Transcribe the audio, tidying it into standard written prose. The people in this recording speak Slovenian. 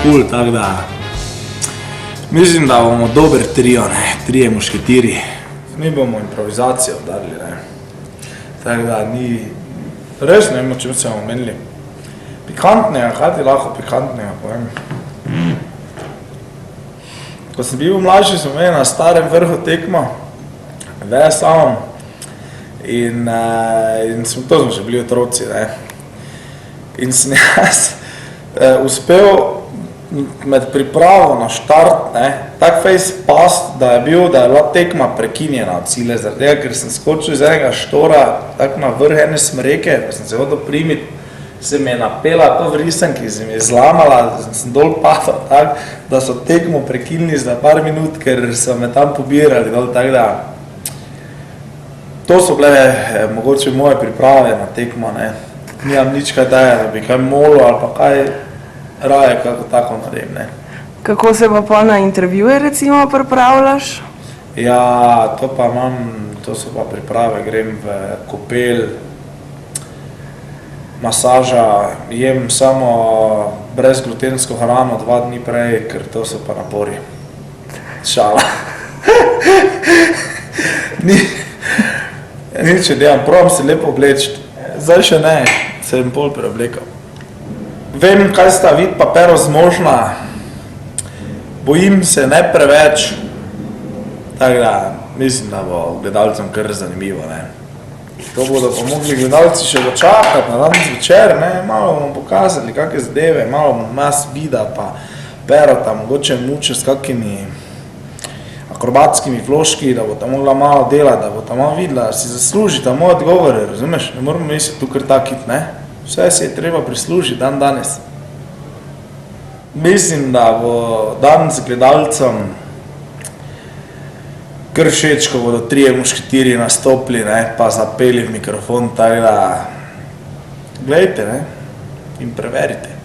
ful, tako da mislim, da bomo dober trio, ne, trije mušketiri. Mi bomo improvizacijo udarili, ne. Tako da ni, res ne vem, o čem se bomo menili. Pikantnega, kaj ti lahko pikantnega povem? Ko sem bil mlajši, smo imeli na Starem vrhu tekmo, VSA-om in to smo še bili otroci, ne. In sem jaz uspel med pripravo na štart, ne, tak fejs past, da je bila tekma prekinjena od sile, zaradi tega, ker sem skočil iz enega štora, tak na vrh ene smreke, ko sem se hodil primit, se mi je napela to vrisanki, se mi je zlamala, sem dol padal, tak, da so tekmo prekinili za par minut, ker so me tam pobirali dol, tak da to so bile mogoče moje priprave na tekmo, ne. Nimam nič kaj daje, da bi kaj molil ali pa kaj raje, kako tako naredim, ne. Kako se pa na intervjuje recimo pripravljaš? Ja, to so pa priprave, grem v kopel, masaža, jem samo brezglutensko hrano 2 dni prej, ker to so pa napori. Šala. Nič ne delam, probam se lepo obleči. Zdaj še ne, se bom pol preoblekal. Vem, kaj sta Vid pa Pero zmožna. Bojim se ne preveč. Tako da, mislim, da bo gledalcem kar zanimivo, ne. To bodo pa mogli gledalci še dočakati na dan zvečer, ne, malo bomo pokazali kakve zadeve, malo bomo nas Vida pa Perota mogoče muče s kakimi akrobatskimi vložki, da bo ta mogla malo delati, da bo ta malo videla, da si zasluži ta moj odgovore, razumeš, ne moramo misliti tu kar takit, ne, vse si je treba prislužiti dan danes. Mislim, da bo dan z gledalcem kar všeč, ko bodo 3 mušketiri nastopili, ne, pa zapeli v mikrofon, tako da glejte, ne, in preverite.